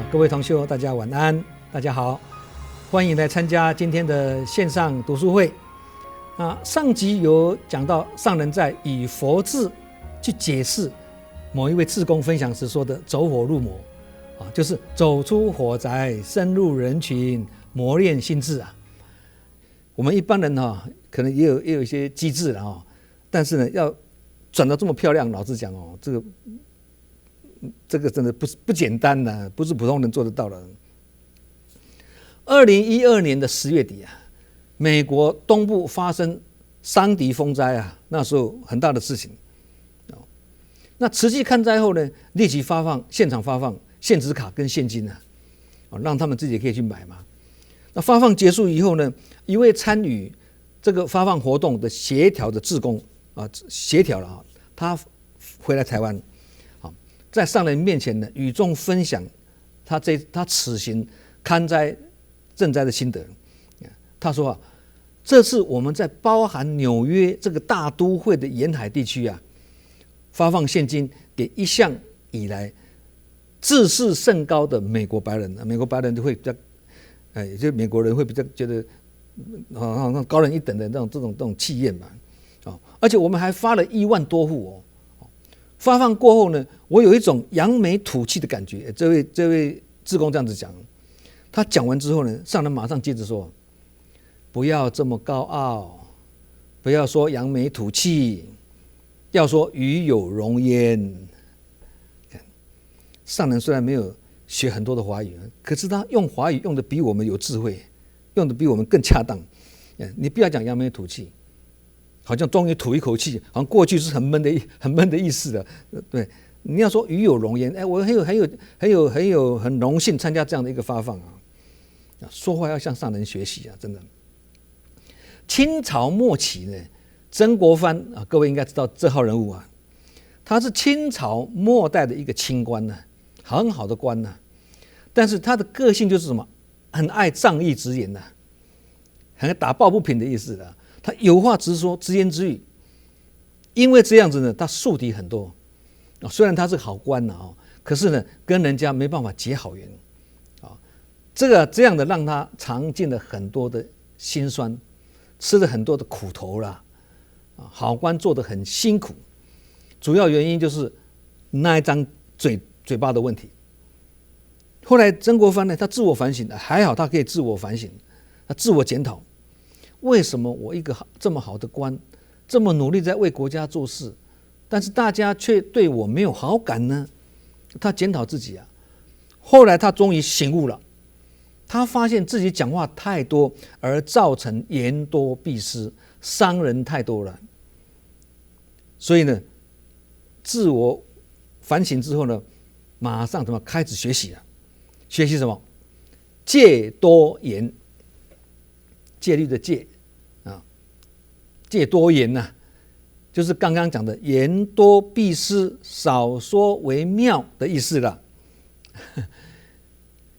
各位同修，大家晚安，大家好，欢迎来参加今天的线上读书会。上集有讲到上人在以佛字去解释某一位志工分享时说的走火入魔，就是走出火宅，深入人群，磨练心智啊。我们一般人可能也有一些机智了但是呢，要转到这么漂亮，老实讲这个真的不简单的，不是普通人做得到的。2012年的10月底美国东部发生山迪风灾那时候很大的事情。那慈济看灾后呢，立即现场发放现值卡跟现金让他们自己可以去买嘛。那发放结束以后呢，一位参与这个发放活动的协调的志工协调了他回来台湾，在上人面前呢，与众分享他此行勘灾赈灾的心得。他说这次我们在包含纽约这个大都会的沿海地区发放现金给一向以来自视甚高的美国白人。美国白人就会比较就美国人会比较觉得高人一等的这种气焰嘛。而且我们还发了1万多户发放过后呢，我有一种扬眉吐气的感觉。这位志工这样子讲，他讲完之后呢，上人马上接着说：不要这么高傲，不要说扬眉吐气，要说与有荣焉。上人虽然没有学很多的华语，可是他用华语用的比我们有智慧，用的比我们更恰当。你不要讲扬眉吐气，好像终于吐一口气，好像过去是很闷的意思的。对，你要说与有荣焉，我很荣幸参加这样的一个发放说话要向上人学习真的。清朝末期呢，曾国藩各位应该知道这号人物他是清朝末代的一个清官很好的官但是他的个性就是什么，很爱仗义直言很打抱不平的意思他有话直说，直言直语。因为这样子呢，他树敌很多虽然他是好官可是呢，跟人家没办法结好缘这样的让他尝尽了很多的辛酸，吃了很多的苦头好官做得很辛苦，主要原因就是那一张嘴巴的问题。后来曾国藩呢，他自我反省，还好他可以自我反省，他自我检讨，为什么我一个这么好的官，这么努力在为国家做事，但是大家却对我没有好感呢？他检讨自己后来他终于醒悟了，他发现自己讲话太多，而造成言多必失，伤人太多了。所以呢，自我反省之后呢，马上开始学习了。学习什么？戒多言，戒律的戒戒多言就是刚刚讲的言多必失，少说为妙的意思了。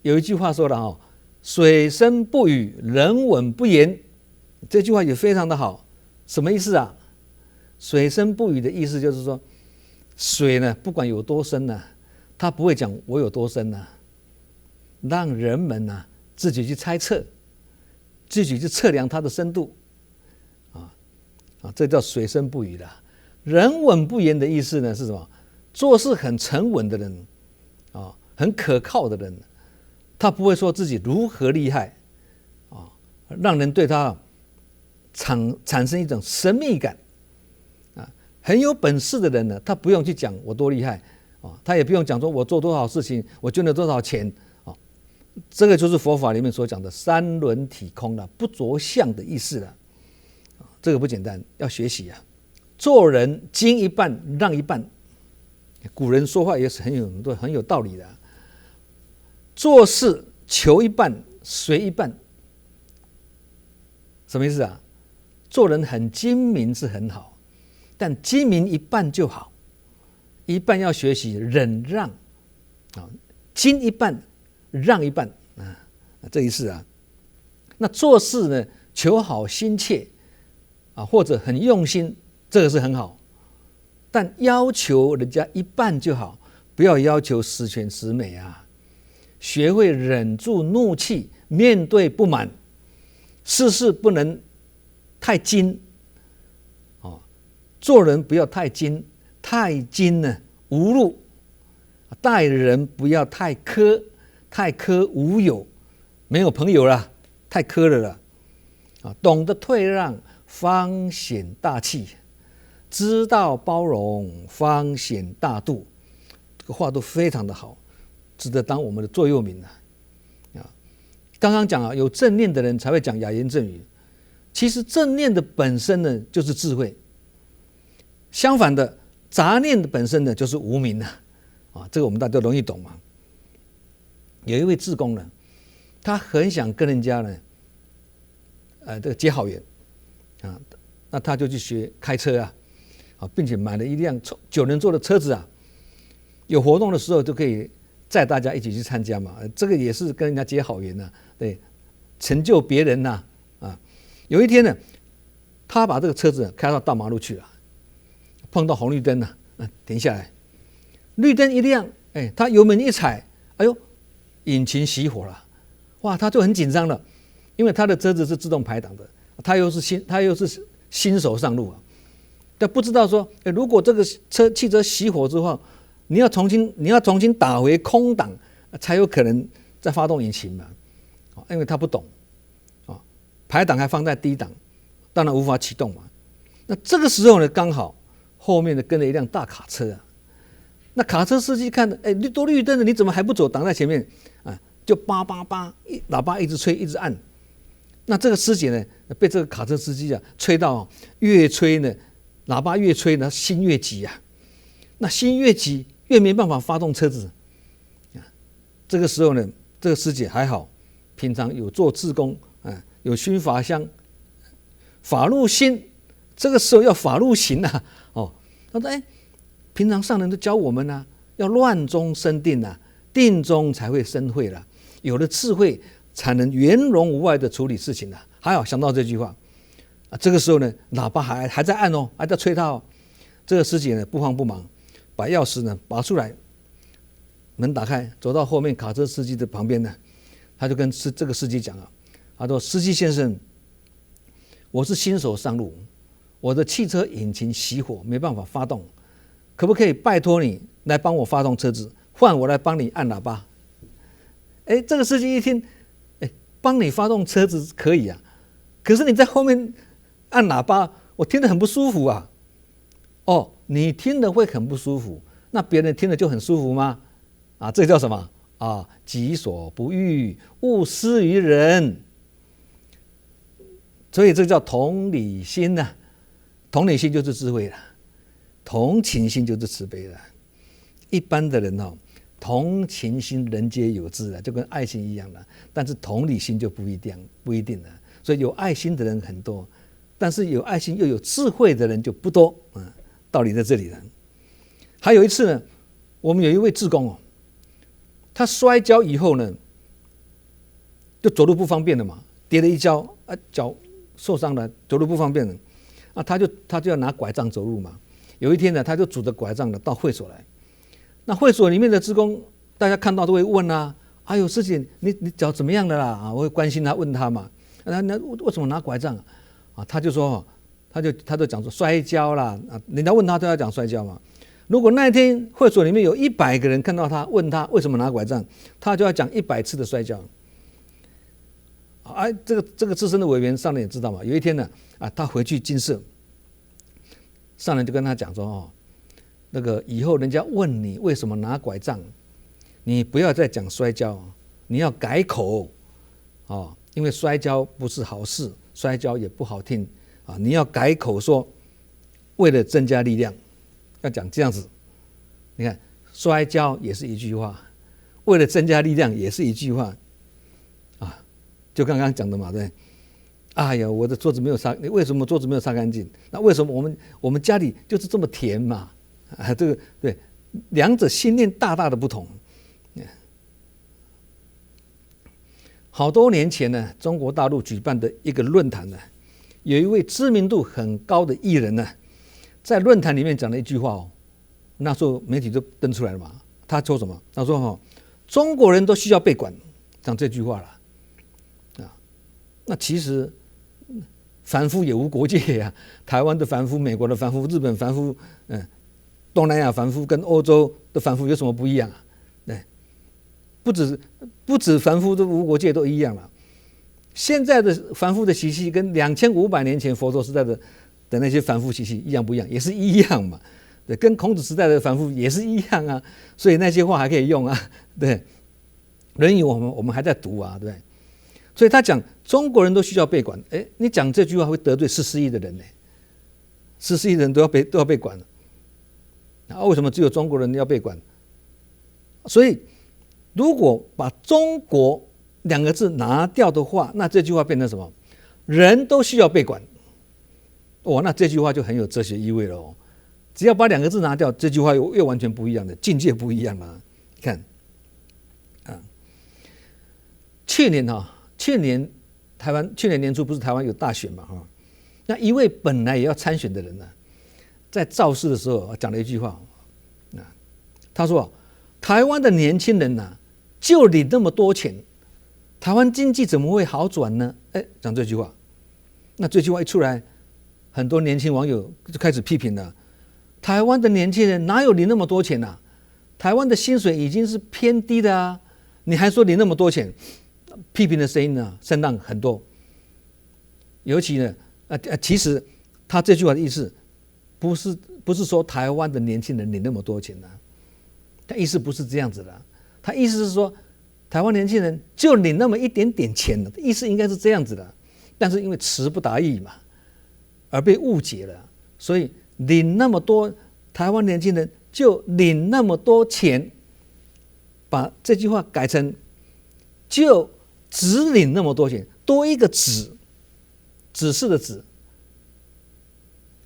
有一句话说了水深不语，人稳不言。这句话也非常的好。什么意思水深不语的意思就是说，水呢不管有多深它不会讲我有多深让人们自己去猜测，自己去测量它的深度这叫水深不语的。人稳不言的意思呢是什么？做事很沉稳的人很可靠的人，他不会说自己如何厉害让人对他产生一种神秘感很有本事的人呢，他不用去讲我多厉害他也不用讲说我做多少事情，我捐了多少钱这个就是佛法里面所讲的三轮体空不着相的意思了。这个不简单，要学习做人经一半让一半。古人说话也是很有道理的做事求一半随一半。什么意思做人很精明是很好，但精明一半就好，一半要学习忍让精一半让一半这意思那做事呢，求好心切或者很用心，这个是很好，但要求人家一半就好，不要要求十全十美学会忍住怒气，面对不满，事事不能太精，做人不要太精，太精呢无路，待人不要太苛，太苛无友，没有朋友了，太苛了懂得退让，方显大气，知道包容，方显大度。这个话都非常的好，值得当我们的座右铭刚刚讲有正念的人才会讲雅言正语，其实正念的本身呢就是智慧，相反的杂念的本身呢就是无明这个我们大家都容易懂嘛。有一位志工呢，他很想跟人家呢这个结好缘那他就去学开车并且买了一辆9人座的车子有活动的时候就可以载大家一起去参加嘛，这个也是跟人家结好缘对，成就别人有一天呢，他把这个车子开到大马路去了，碰到红绿灯停下来，绿灯一亮，他油门一踩，哎呦，引擎熄火了，哇，他就很紧张了，因为他的车子是自动排挡的，他又是新手上路但不知道说，如果这个汽车熄火之后，你要重新打回空档，才有可能再发动引擎嘛，因为他不懂排档还放在低档，当然无法启动嘛。那这个时候呢，刚好后面的跟了一辆大卡车那卡车司机看都绿灯了，你怎么还不走？挡在前面就叭叭叭，喇叭一直吹，一直按。那这个师姐呢，被这个卡车司机吹到越吹呢，喇叭越吹呢，心越急那心越急，越没办法发动车子这个时候呢，这个师姐还好，平常有做志工有熏法香，法入心，这个时候要法入行他说平常上人都教我们要乱中生定定中才会生慧有了智慧才能圆融无碍的处理事情还好想到这句话这个时候呢，喇叭还在按还在吹他这个师姐呢不慌不忙，把钥匙呢拔出来，门打开，走到后面卡车司机的旁边他就跟这个司机讲他说：“司机先生，我是新手上路，我的汽车引擎熄火，没办法发动，可不可以拜托你来帮我发动车子，换我来帮你按喇叭？”这个司机一听，帮你发动车子可以可是你在后面按喇叭，我听得很不舒服你听得会很不舒服，那别人听了就很舒服吗？这叫什么己所不欲，勿施于人。所以这叫同理心同理心就是智慧同情心就是慈悲一般的人同情心人皆有之就跟爱心一样但是同理心就不一定了。所以有爱心的人很多，但是有爱心又有智慧的人就不多道理在这里还有一次呢，我们有一位志工他摔跤以后呢，就走路不方便了嘛，跌了一跤脚受伤了，走路不方便了他就要拿拐杖走路嘛。有一天呢，他就拄着拐杖到会所来，那会所里面的志工大家看到都会问哎呦师姐，你脚怎么样了啦我会关心他，问他嘛，那为什么拿拐杖他就说他就讲说摔跤啦人家问他都要讲摔跤嘛。如果那一天会所里面有100个人看到他，问他为什么拿拐杖，他就要讲100次的摔跤这个资深的委员上人也知道嘛。有一天呢他回去金舍，上人就跟他讲说那个以后人家问你为什么拿拐杖，你不要再讲摔跤，你要改口因为摔跤不是好事，摔跤也不好听你要改口说为了增加力量，要讲这样子。你看摔跤也是一句话，为了增加力量也是一句话就刚刚讲的嘛，对。哎呀，我的桌子没有擦，为什么桌子没有擦干净？那为什么我们家里就是这么甜嘛？这个对，两者心念大大的不同。好多年前呢，中国大陆举办的一个论坛呢，有一位知名度很高的艺人呢，在论坛里面讲了一句话那时候媒体都登出来了嘛。他说什么？他说中国人都需要被管，讲这句话了啊。那其实凡夫也无国界啊，台湾的凡夫、美国的凡夫、日本凡夫、东南亚凡夫跟欧洲的凡夫有什么不一样啊？对，不止凡夫的无国界都一样了。现在的凡夫的习气跟2500年前佛陀时代的那些凡夫习气一样不一样？也是一样嘛。对，跟孔子时代的凡夫也是一样啊。所以那些话还可以用啊。对，《论语》我们还在读啊，对。所以他讲中国人都需要被管，你讲这句话会得罪14亿的人呢，14亿人都要被管了。为什么只有中国人要被管？所以如果把中国2个字拿掉的话，那这句话变成什么？人都需要被管。那这句话就很有哲学意味了哦。只要把2个字拿掉，这句话又完全不一样的，境界不一样了。你看，去年年初不是台湾有大选嘛？那一位本来也要参选的人呢，在造势的时候讲了一句话，他说：“台湾的年轻人就领那么多钱，台湾经济怎么会好转呢？”讲这句话，那这句话一出来，很多年轻网友就开始批评了：台湾的年轻人哪有领那么多钱啊？台湾的薪水已经是偏低的啊，你还说领那么多钱？批评的声音声浪很多。尤其呢，其实他这句话的意思不是说台湾的年轻人领那么多钱他意思不是这样子的，他意思是说台湾年轻人就领那么一点点钱的，意思应该是这样子的，但是因为词不达意嘛，而被误解了，所以领那么多，台湾年轻人就领那么多钱，把这句话改成就只领那么多钱，多一个只，指示的指，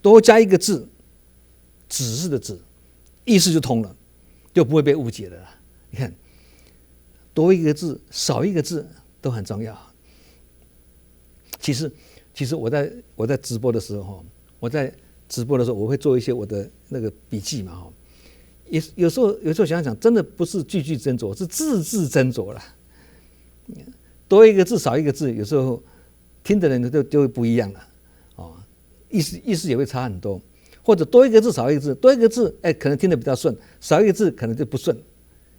多加一个字，指示的指，意思就通了，就不会被误解了。你看，多一个字少一个字都很重要。其实我在直播的时候，我会做一些我的那个笔记嘛，有时候想想，真的不是句句斟酌，是字字斟酌了。多一个字少一个字，有时候听的人就会不一样了，意思也会差很多。或者多一个字少一个字，多一个字可能听得比较顺，少一个字可能就不顺，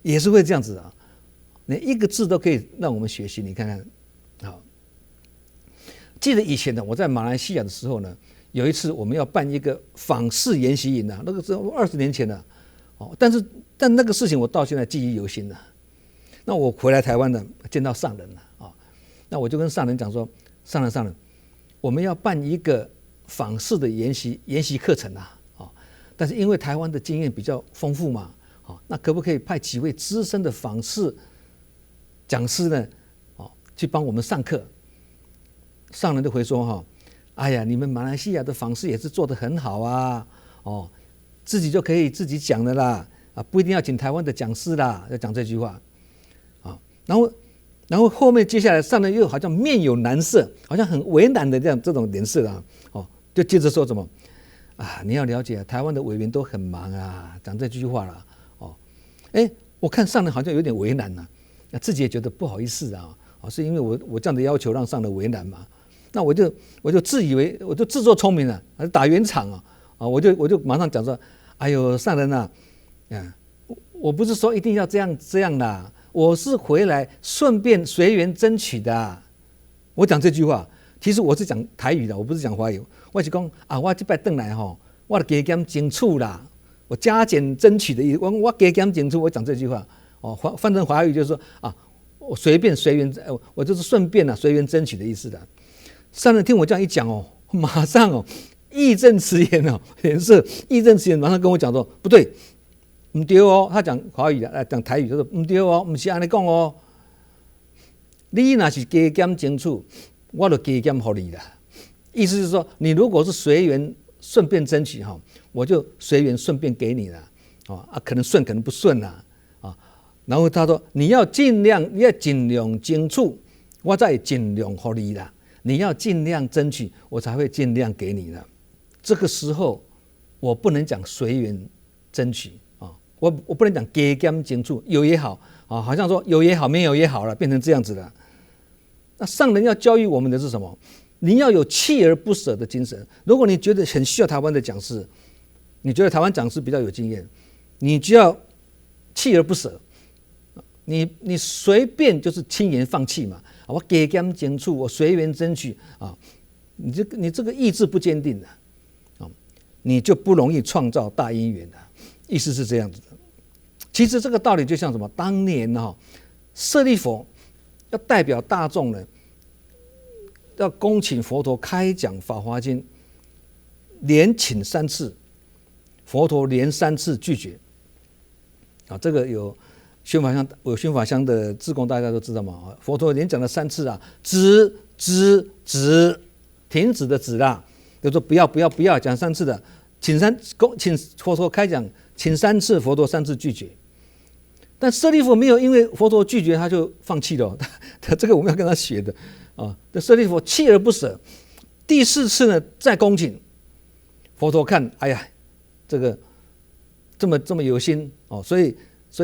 也是会这样子的。连一个字都可以让我们学习，你看看。好，记得以前呢，我在马来西亚的时候呢，有一次我们要办一个访视研习营那个是20年前了，但那个事情我到现在记忆犹新了。那我回来台湾呢，见到上人了那我就跟上人讲说，上人，我们要办一个访视的研习课程但是因为台湾的经验比较丰富嘛，那可不可以派几位资深的访视讲师呢，去帮我们上课？上人就回说哎呀，你们马来西亚的访视也是做得很好啊，自己就可以自己讲的啦，不一定要请台湾的讲师啦，要讲这句话然后后面接下来上人又好像面有难色，好像很为难的这种脸色就接着说什么你要了解台湾的委员都很忙讲这句话了我看上人好像有点为难自己也觉得不好意思是因为我这样的要求让上人为难嘛？那我就自以为我就自作聪明了，打圆场我就马上讲说，哎呦上人我不是说一定要这样啦，我是回来顺便随缘争取的我讲这句话，其实我是讲台语的，我不是讲华语。我是讲我这摆回来我加减争取啦，我加减争取的意思，我加减争取，我讲这句话翻成华语就是说我随缘，我就是顺便随缘争取的意思的。上人听我这样一讲马上义正辞严脸色义正辞严，马上跟我讲说不对，不对他讲华语讲台语，他说不对不是这样讲你若是加减争取，我就加减给你啦。意思是说，你如果是随缘顺便争取我就随缘顺便给你了可能顺可能不顺啦然后他说你要尽量争取，我再尽量给你啦。你要尽量争取，我才会尽量给你的。这个时候我不能讲随缘争取我不能讲加减争取，有也好好像说有也好，没有也好了，变成这样子了。那上人要教育我们的是什么？你要有锲而不舍的精神。如果你觉得很需要台湾的讲师，你觉得台湾讲师比较有经验，你就要锲而不舍。你随便就是轻言放弃嘛，我给甘争取，我随缘争取啊，你这个意志不坚定的啊，你就不容易创造大因缘的。意思是这样子的。其实这个道理就像什么？当年舍利弗要代表大众呢，要恭请佛陀开讲《法华经》，连请3次，佛陀连3次拒绝。这个有宣法乡的志工大家都知道嘛。佛陀连讲了3次啊，止，停止的止啦，就说不要讲3次的，请佛陀开讲，请3次，佛陀3次拒绝。但舍利弗没有因为佛陀拒绝他就放弃了，这个我们要跟他学的啊。舍利弗锲而不舍，第4次呢再恭请佛陀看，哎呀，这个这么有心哦，所以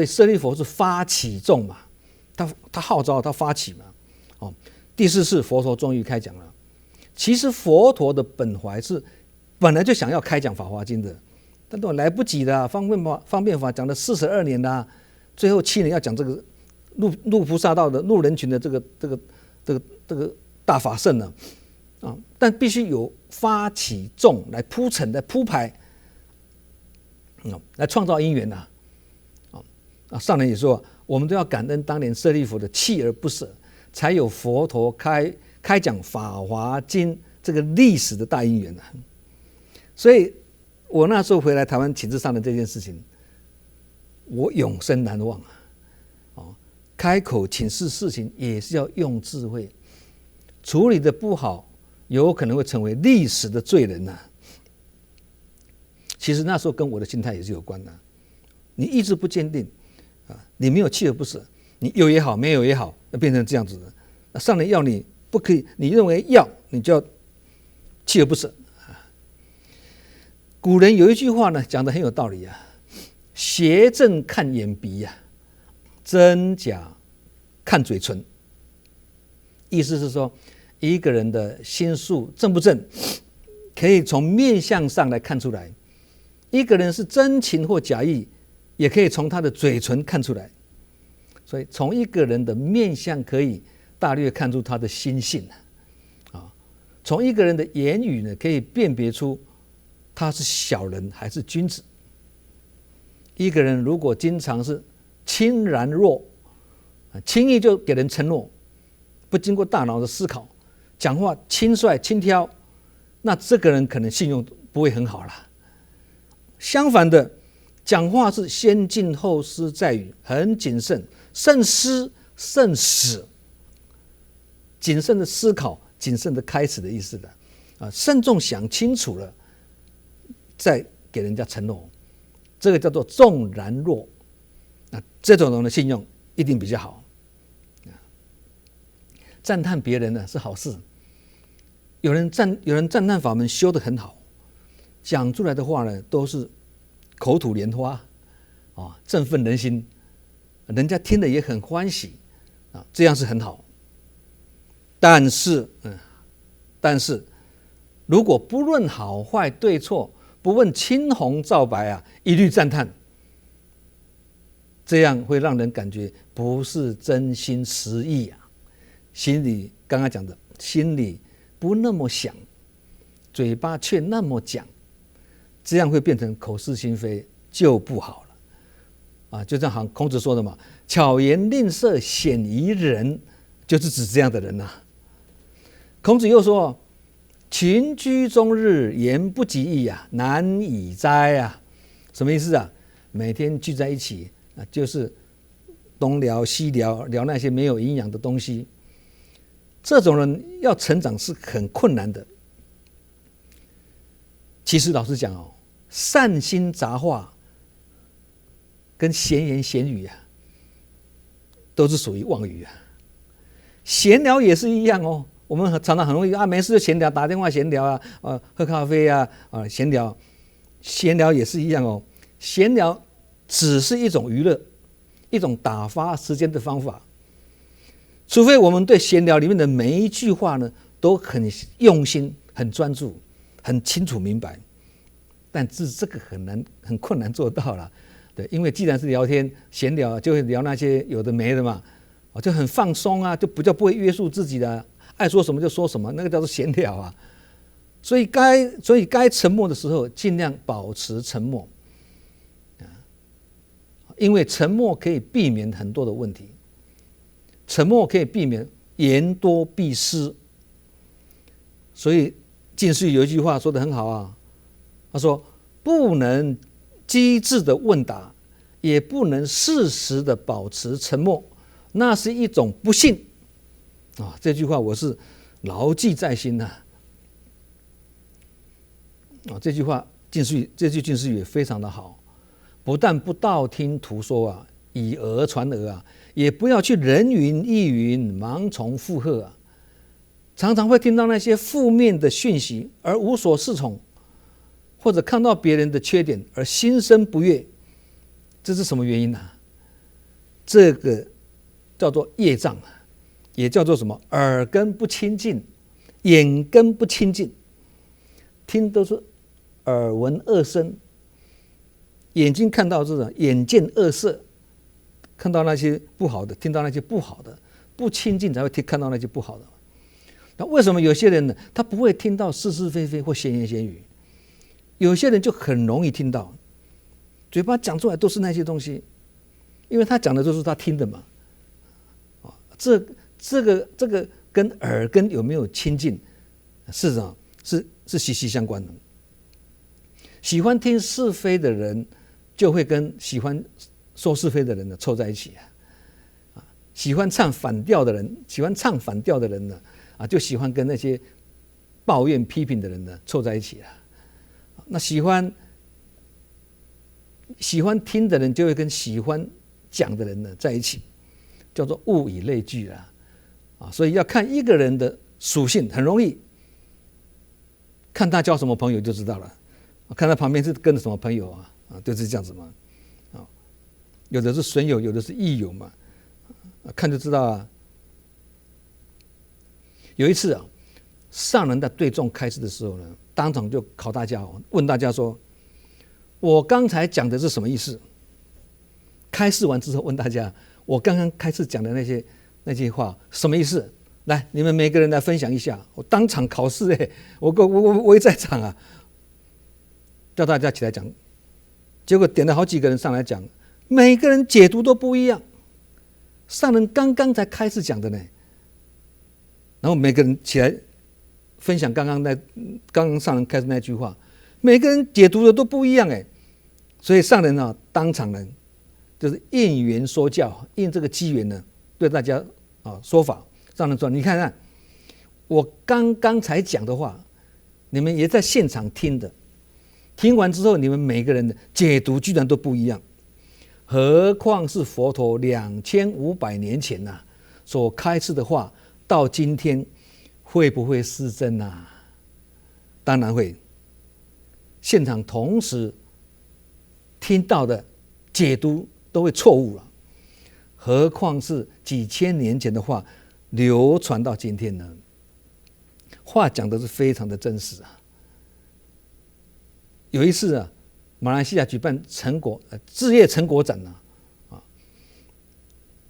舍利弗是发起众嘛，他号召，他发起嘛，哦，第4次佛陀终于开讲了。其实佛陀的本怀是本来就想要开讲《法华经》的，但都来不及的，方便法讲了42年啦。最后7年要讲这个入菩萨道的入人群的这个大法圣呢，但必须有发起众来铺陈、来铺排，来创造因缘呐。上人也说，我们都要感恩当年舍利弗的锲而不舍，才有佛陀开讲《法华经》这个历史的大因缘呐。所以我那时候回来台湾请示上人这件事情，我永生难忘开口请示事情也是要用智慧，处理的不好，有可能会成为历史的罪人呐。其实那时候跟我的心态也是有关的。你意志不坚定你没有锲而不舍，你有也好，没有也好，那变成这样子的。上人要你不可以，你认为要，你就要锲而不舍。古人有一句话呢，讲得很有道理啊。邪正看眼鼻真假看嘴唇。意思是说，一个人的心术正不正，可以从面相上来看出来。一个人是真情或假意，也可以从他的嘴唇看出来。所以从一个人的面相可以大略看出他的心性从一个人的言语呢，可以辨别出他是小人还是君子。一个人如果经常是轻然若，轻易就给人承诺，不经过大脑的思考，讲话轻率轻佻，那这个人可能信用不会很好了。相反的，讲话是先进后思再语，很谨慎，慎思慎始，谨慎的思考，谨慎的开始的意思的慎重想清楚了，再给人家承诺。这个叫做重然若，这种人的信用一定比较好。赞叹别人呢是好事，有人赞叹法门修得很好，讲出来的话呢都是口吐莲花振奋人心，人家听了也很欢喜这样是很好。但是如果不论好坏对错，不问青红皂白一律赞叹，这样会让人感觉不是真心实意心里刚刚讲的，心里不那么想，嘴巴却那么讲，这样会变成口是心非，就不好了就像孔子说的嘛，巧言令色，鲜于人，就是指这样的人孔子又说，群居终日，言不及义难以哉什么意思每天聚在一起就是东聊西聊，聊那些没有营养的东西。这种人要成长是很困难的。其实老实讲善心杂话跟闲言闲语都是属于妄语闲聊也是一样我们常常很容易没事就闲聊，打电话闲聊喝咖啡闲聊也是一样闲聊只是一种娱乐，一种打发时间的方法。除非我们对闲聊里面的每一句话呢都很用心、很专注、很清楚明白，但是这个很困难做到了。对，因为既然是聊天闲聊，就会聊那些有的没的嘛，就很放松啊，就比较不会约束自己的，爱说什么就说什么，那个叫做闲聊啊。所以该沉默的时候，尽量保持沉默，因为沉默可以避免很多的问题。沉默可以避免言多必失，所以近世有一句话说得很好啊，他说不能机智的问答，也不能适时的保持沉默，那是一种不幸啊。这句话我是牢记在心呐。这句近世语也非常的好，不但不道听途说啊，以讹传讹啊，也不要去人云亦云、盲从附和啊。常常会听到那些负面的讯息而无所适从，或者看到别人的缺点而心生不悦，这是什么原因呢？这个叫做业障，也叫做什么？耳根不清净，眼根不清净，听都是耳闻恶声，眼睛看到这种眼见恶色，看到那些不好的，听到那些不好的，不清净才会看到那些不好的。那为什么有些人呢，他不会听到是是非非或闲言闲语？有些人就很容易听到，嘴巴讲出来都是那些东西，因为他讲的都是他听的嘛。这个跟耳根有没有亲近，事实上是息息相关的。喜欢听是非的人，就会跟喜欢说是非的人呢凑在一起啊。喜欢唱反调的人，呢就喜欢跟那些抱怨批评的人呢凑在一起了。那喜欢听的人，就会跟喜欢讲的人呢在一起，叫做物以类聚啊。所以要看一个人的属性，很容易看他交什么朋友就知道了。看他旁边是跟着什么朋友就是这样子嘛。有的是损友，有的是益友嘛，看就知道啊。有一次上人在对众开示的时候呢，当场就考大家问大家说：“我刚才讲的是什么意思？”开示完之后问大家：“我刚刚开始讲的那些话什么意思？来，你们每个人来分享一下。”我当场考试我也在场啊，叫大家起来讲。结果点了好几个人上来讲，每个人解读都不一样。上人刚刚才开始讲的呢，然后每个人起来分享刚刚上人开始那句话，每个人解读的都不一样所以上人当场呢就是应缘说教，应这个机缘呢对大家说法。上人说：“你看看我刚刚才讲的话，你们也在现场听的，听完之后你们每个人的解读居然都不一样，何况是佛陀2500年前所开示的话，到今天会不会失真当然会。现场同时听到的解读都会错误了，何况是几千年前的话流传到今天呢？话讲的是非常的真实有一次马来西亚举办志业成果展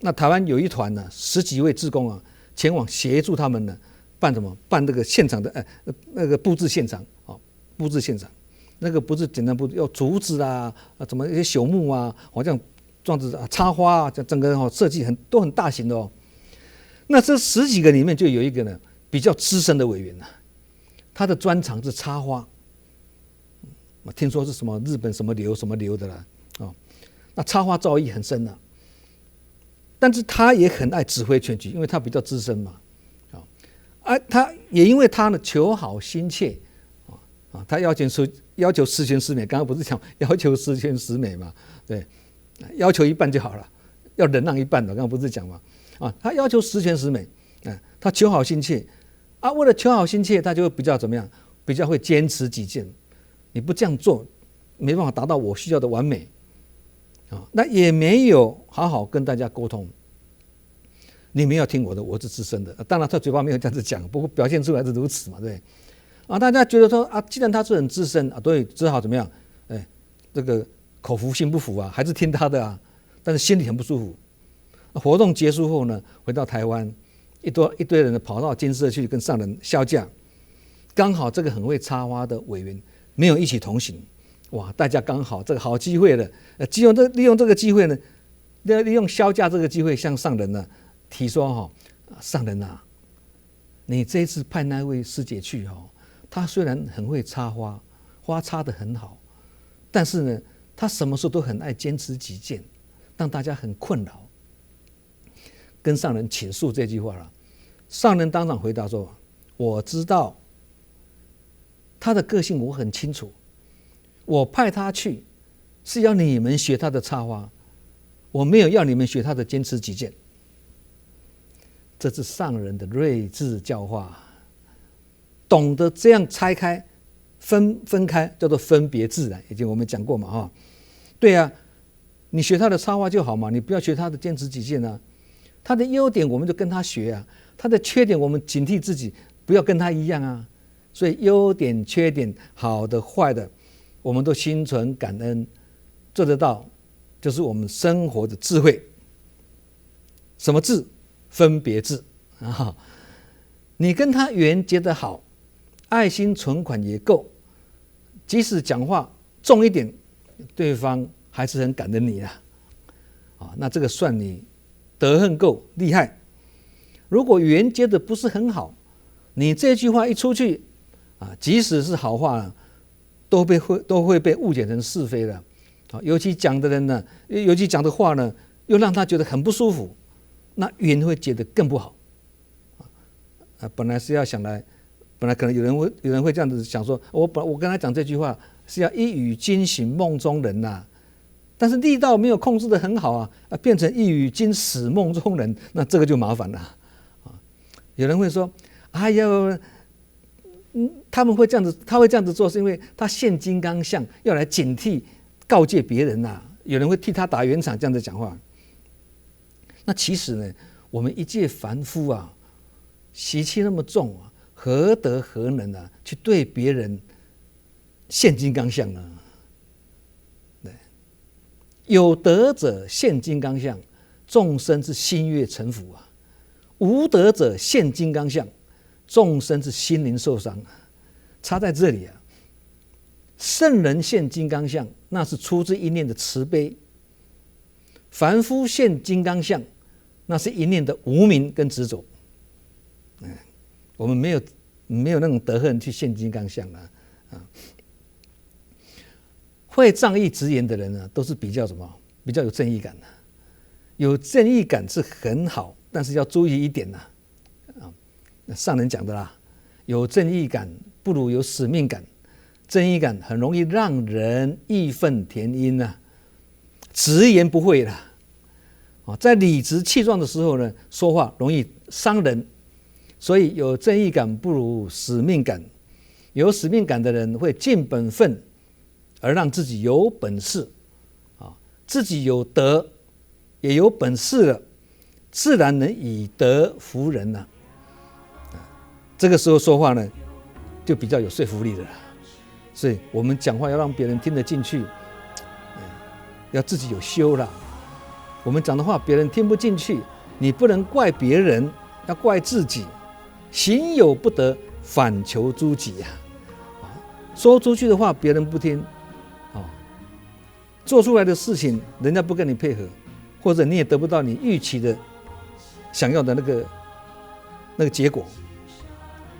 那台湾有一团10几位志工前往协助他们呢办这个现场的那个布置现场那个不是简单布置，要竹子怎么一些朽木好像这样子插花整个设计都很大型的那这10几个里面就有一个呢比较资深的委员他的专长是插花，听说是什么日本什么流的啦那插花造诣很深但是他也很爱指挥全局，因为他比较资深嘛他也因为他呢求好心切他要求十全十美，刚刚不是讲要求十全十美嘛？对，要求一半就好了，要忍让一半的，刚刚不是讲嘛？他要求十全十美，他求好心切为了求好心切，他就会比较怎么样？比较会坚持己见，你不这样做，没办法达到我需要的完美那也没有好好跟大家沟通。你们要听我的，我是资深的。当然他嘴巴没有这样子讲，不过表现出来是如此嘛，对。大家觉得说既然他是很资深对，只好怎么样？这个口服心不服还是听他的但是心里很不舒服。活动结束后呢，回到台湾，一堆人跑到金社去跟上人销假，刚好这个很会插花的委员没有一起同行，哇，大家刚好这个好机会了，利用这个机会呢，利用销假这个机会向上人呢提说上人你这一次派那位师姐去她虽然很会插花，花插得很好，但是呢，她什么时候都很爱坚持己见，让大家很困扰。跟上人倾诉这句话了，上人当场回答说：“我知道她的个性，我很清楚。我派她去是要你们学她的插花，我没有要你们学她的坚持己见。”这是上人的睿智教化，懂得这样拆开、分开，叫做分别自然。以前我们讲过嘛，对啊，你学他的插花就好嘛，你不要学他的坚持己见啊。他的优点我们就跟他学啊，他的缺点我们警惕自己，不要跟他一样啊。所以优点、缺点、好的、坏的，我们都心存感恩，做得到，就是我们生活的智慧。什么智？分别智你跟他缘结得好，爱心存款也够，即使讲话重一点，对方还是很感恩你那这个算你德恨够厉害。如果缘结的不是很好，你这句话一出去即使是好话都会被误解成是非的尤其讲的人呢，尤其讲的话呢，又让他觉得很不舒服，那缘会结得更不好本来是要想来，本来可能有人会这样子想说，我跟他讲这句话是要一语惊醒梦中人但是力道没有控制得很好变成一语惊死梦中人，那这个就麻烦了有人会说，哎呀，他会这样子做是因为他现金刚相，要来警惕告诫别人有人会替他打圆场，这样子讲话。那其实呢，我们一介凡夫习气那么重何德何能去对别人现金刚相呢？对，有德者现金刚相，众生是心悦诚服无德者现金刚相，众生是心灵受伤差在这里圣人现金刚相，那是出自一念的慈悲；凡夫现金刚相，那是一念的无明跟执着。我们没有那种德恨去现金刚相会仗义直言的人都是比较有正义感有正义感是很好，但是要注意一点上人讲的啦，有正义感不如有使命感。正义感很容易让人义愤填膺直言不讳啦在理直气壮的时候呢，说话容易伤人。所以有正义感不如使命感，有使命感的人会尽本分，而让自己有本事自己有德也有本事了，自然能以德服人这个时候说话呢，就比较有说服力的了。所以我们讲话要让别人听得进去，要自己有修啦。我们讲的话别人听不进去，你不能怪别人，要怪自己。行有不得，反求诸己说出去的话别人不听做出来的事情人家不跟你配合，或者你也得不到你预期的想要的那个结果。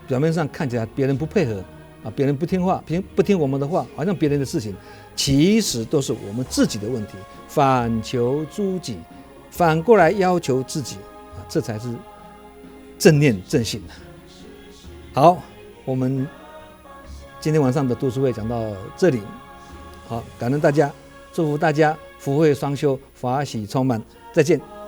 表面上看起来别人不配合别人不听话，不听我们的话，好像别人的事情，其实都是我们自己的问题。反求诸己，反过来要求自己这才是正念正信好，我们今天晚上的读书会讲到这里，好，感恩大家，祝福大家福慧双修，法喜充满，再见。